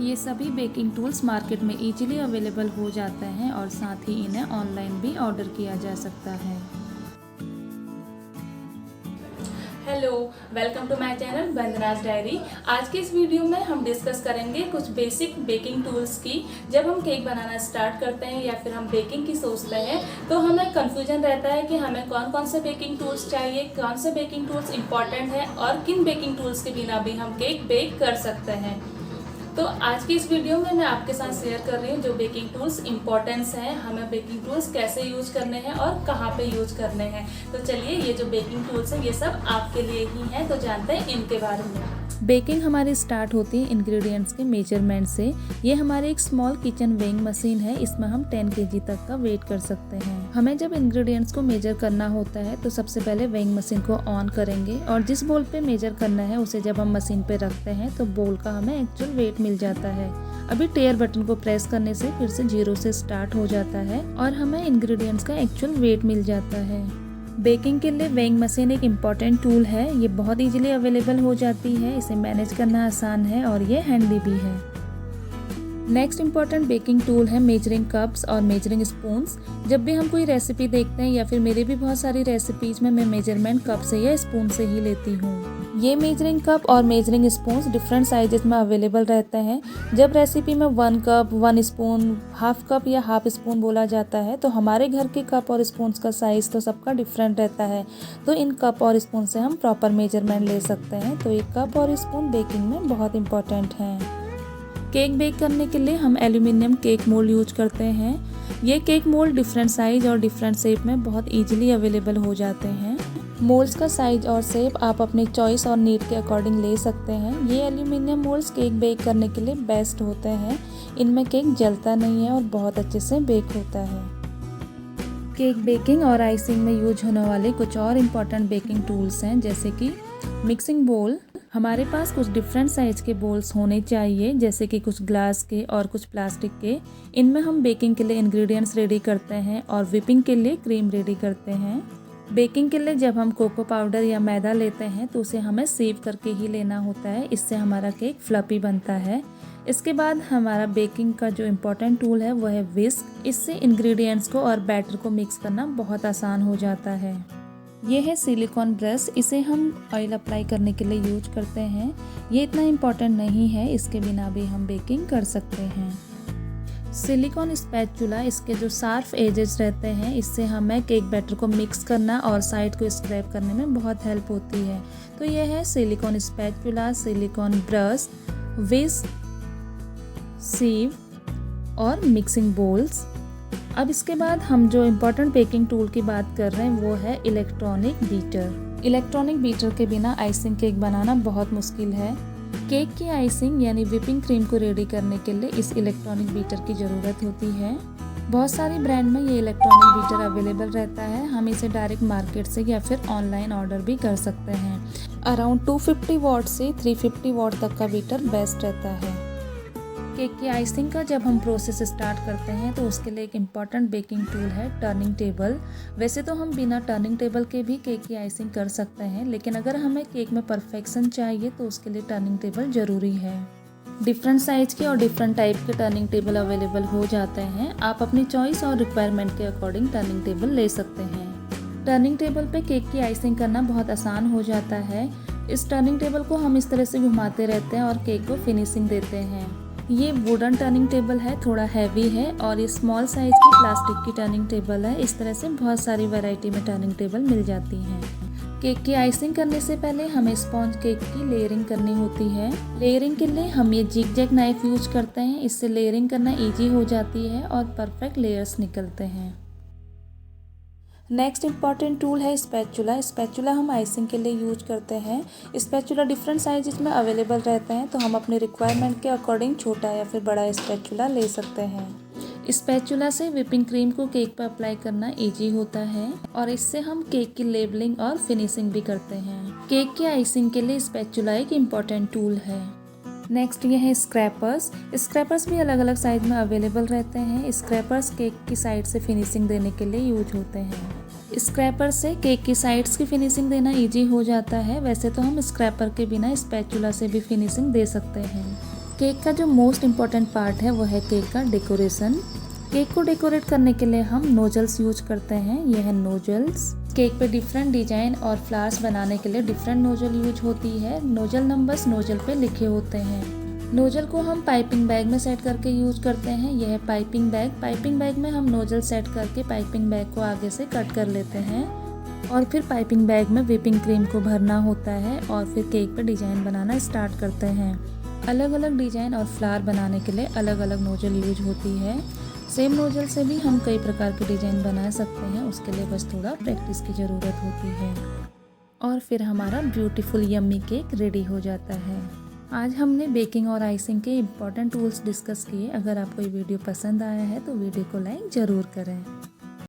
ये सभी baking tools market में इजीली अवेलेबल हो जाते हैं और साथ ही इन्हें ऑनलाइन भी ऑर्डर किया जा सकता है। Hello, welcome to my channel Vandana's diary. आज के इस वीडियो में हम डिस्कस करेंगे कुछ बेसिक बेकिंग टूल्स की। जब हम केक बनाना स्टार्ट करते हैं या फिर हम बेकिंग की सोचते हैं तो हमें कंफ्यूजन रहता है कि हमें कौन कौन से बेकिंग टूल्स चाहिए, कौन से बेकिंग टूल्स इंपॉर्टेंट है और किन बेकिंग टूल्स के बिना भी हम केक बेक कर सकते हैं। तो आज की इस वीडियो में मैं आपके साथ शेयर कर रही हूँ जो बेकिंग टूल्स इंपॉर्टेंस हैं, हमें बेकिंग टूल्स कैसे यूज करने हैं और कहाँ पे यूज करने हैं। तो चलिए, ये जो बेकिंग टूल्स हैं ये सब आपके लिए ही हैं, तो जानते हैं इनके बारे में। बेकिंग हमारी स्टार्ट होती है इंग्रेडिएंट्स के मेजरमेंट से। ये हमारी एक स्मॉल किचन वेइंग मशीन है, इसमें हम 10 kg तक का वेट कर सकते हैं। हमें जब इंग्रेडिएंट्स को मेजर करना होता है तो सबसे पहले वेइंग मशीन को ऑन करेंगे और जिस बोल पे मेजर करना है उसे जब हम मशीन पे रखते हैं तो बोल का हमें एक्चुअल वेट मिल जाता है। अभी टेयर बटन को प्रेस करने से फिर से 0 से स्टार्ट हो जाता है और हमें इंग्रेडिएंट्स का एक्चुअल वेट मिल जाता है। बेकिंग के लिए वेइंग मशीन एक इम्पॉर्टेंट टूल है। ये बहुत इजीली अवेलेबल हो जाती है, इसे मैनेज करना आसान है और ये हैंडी भी है। नेक्स्ट इम्पॉर्टेंट बेकिंग टूल है मेजरिंग कप्स और मेजरिंग स्पून्स। जब भी हम कोई रेसिपी देखते हैं या फिर मेरी भी बहुत सारी रेसिपीज में मैं मेजरमेंट कप से या स्पून से ही लेती हूँ। ये मेजरिंग कप और मेजरिंग स्पून्स डिफरेंट साइजेस में अवेलेबल रहते हैं। जब रेसिपी में 1 कप, 1 स्पून, हाफ कप या हाफ स्पून बोला जाता है तो हमारे घर के कप और स्पून्स का साइज तो सबका डिफरेंट रहता है, तो इन कप और स्पून से हम प्रॉपर मेजरमेंट ले सकते हैं। तो ये कप और स्पून बेकिंग में बहुत इंपॉर्टेंट हैं। केक बेक करने के लिए हम एल्यूमिनियम केक मोल्ड यूज करते हैं। ये केक मोल्ड डिफरेंट साइज और डिफरेंट शेप में बहुत इजीली अवेलेबल हो जाते हैं। मोल्ड्स का साइज और शेप आप अपनी चॉइस और नीड के अकॉर्डिंग ले सकते हैं। ये एल्यूमिनियम मोल्ड्स केक बेक करने के लिए बेस्ट होते हैं। इनमें केक जलता नहीं है और बहुत अच्छे से बेक होता है। केक बेकिंग और आइसिंग में यूज होने वाले कुछ और इम्पॉर्टेंट बेकिंग टूल्स हैं, जैसे कि मिक्सिंग बोल। हमारे पास कुछ डिफरेंट साइज के बोल्स होने चाहिए, जैसे कि कुछ ग्लास के और कुछ प्लास्टिक के। इनमें हम बेकिंग के लिए इंग्रेडिएंट्स रेडी करते हैं और व्हिपिंग के लिए क्रीम रेडी करते हैं। बेकिंग के लिए जब हम कोको पाउडर या मैदा लेते हैं तो उसे हमें सीव करके ही लेना होता है, इससे हमारा केक फ्लफी बनता है। इसके बाद हमारा बेकिंग का जो इम्पोर्टेंट टूल है वो है विस्क। इससे इंग्रेडिएंट्स को और बैटर को मिक्स करना बहुत आसान हो जाता है। ये है सिलिकॉन ब्रश, इसे हम ऑयल अप्लाई करने के लिए यूज करते हैं। ये इतना इम्पोर्टेंट नहीं है, इसके बिना भी हम बेकिंग कर सकते हैं। सिलिकॉन स्पैचुला, इसके जो शार्प एजेस रहते हैं इससे हमें केक बैटर को मिक्स करना और साइड को स्क्रैप करने में बहुत हेल्प होती है। तो यह है सिलिकॉन स्पैचुला, सिलिकॉन ब्रश, विस्क, सीव और मिक्सिंग बोल्स। अब इसके बाद हम जो इम्पोर्टेंट बेकिंग टूल की बात कर रहे हैं वो है इलेक्ट्रॉनिक बीटर। इलेक्ट्रॉनिक बीटर के बिना आइसिंग केक बनाना बहुत मुश्किल है। केक की आइसिंग यानी व्हिपिंग क्रीम को रेडी करने के लिए इस इलेक्ट्रॉनिक बीटर की ज़रूरत होती है। बहुत सारी ब्रांड में ये इलेक्ट्रॉनिक बीटर अवेलेबल रहता है। हम इसे डायरेक्ट मार्केट से या फिर ऑनलाइन ऑर्डर भी कर सकते हैं। अराउंड 250 वॉट से 350 वॉट तक का बीटर बेस्ट रहता है। केक की आइसिंग का जब हम प्रोसेस स्टार्ट करते हैं तो उसके लिए एक इम्पॉर्टेंट बेकिंग टूल है टर्निंग टेबल। वैसे तो हम बिना टर्निंग टेबल के भी केक की आइसिंग कर सकते हैं, लेकिन अगर हमें केक में परफेक्शन चाहिए तो उसके लिए टर्निंग टेबल ज़रूरी है। डिफरेंट साइज के और डिफरेंट टाइप के टर्निंग टेबल अवेलेबल हो जाते हैं। आप अपनी चॉइस और रिक्वायरमेंट के अकॉर्डिंग टर्निंग टेबल ले सकते हैं। टर्निंग टेबल पे केक की आइसिंग करना बहुत आसान हो जाता है। इस टर्निंग टेबल को हम इस तरह से घुमाते रहते हैं और केक को फिनिशिंग देते हैं। ये वुडन टर्निंग टेबल है, थोड़ा हैवी है और ये स्मॉल साइज की प्लास्टिक की टर्निंग टेबल है। इस तरह से बहुत सारी वैरायटी में टर्निंग टेबल मिल जाती हैं। केक की आइसिंग करने से पहले हमें स्पॉन्ज केक की लेयरिंग करनी होती है। लेयरिंग के लिए हम ये जिग-जैग नाइफ यूज करते हैं, इससे लेयरिंग करना इजी हो जाती है और परफेक्ट लेयर्स निकलते हैं। नेक्स्ट इम्पॉर्टेंट टूल है स्पैचुला। स्पैचुला हम आइसिंग के लिए यूज करते हैं। स्पैचुला डिफरेंट साइजेस में अवेलेबल रहते हैं, तो हम अपने रिक्वायरमेंट के अकॉर्डिंग छोटा या फिर बड़ा स्पैचुला ले सकते हैं। स्पैचुला से व्हिपिंग क्रीम को केक पर अप्लाई करना इजी होता है और इससे हम केक की लेबलिंग और फिनिशिंग भी करते हैं। केक की आइसिंग के लिए स्पैचुला एक इम्पॉर्टेंट टूल है। नेक्स्ट ये है स्क्रैपर्स। स्क्रैपर्स भी अलग अलग साइज में अवेलेबल रहते हैं। स्क्रैपर्स केक की साइड से फिनिशिंग देने के लिए यूज होते हैं। स्क्रैपर से केक की साइड्स की फिनिशिंग देना इजी हो जाता है। वैसे तो हम स्क्रैपर के बिना स्पैचुला से भी फिनिशिंग दे सकते हैं। केक का जो मोस्ट इम्पॉर्टेंट पार्ट है वो है केक का डेकोरेशन। केक को डेकोरेट करने के लिए हम नोजल्स यूज करते हैं। यह है नोजल्स। केक पे डिफरेंट डिजाइन और फ्लावर्स बनाने के लिए डिफरेंट नोजल यूज होती है। नोजल नंबर्स नोजल पे लिखे होते हैं। नोजल को हम पाइपिंग बैग में सेट करके यूज करते हैं। यह है पाइपिंग बैग। पाइपिंग बैग में हम नोजल सेट करके पाइपिंग बैग को आगे से कट कर लेते हैं और फिर पाइपिंग बैग में व्हिपिंग क्रीम को भरना होता है और फिर केक पे डिजाइन बनाना स्टार्ट करते हैं। अलग अलग डिजाइन और फ्लावर बनाने के लिए अलग अलग नोजल यूज होती है। सेम नोजल से भी हम कई प्रकार के डिजाइन बना सकते हैं, उसके लिए बस थोड़ा प्रैक्टिस की ज़रूरत होती है। और फिर हमारा ब्यूटीफुल यम्मी केक रेडी हो जाता है। आज हमने बेकिंग और आइसिंग के इम्पॉर्टेंट टूल्स डिस्कस किए। अगर आपको ये वीडियो पसंद आया है तो वीडियो को लाइक ज़रूर करें।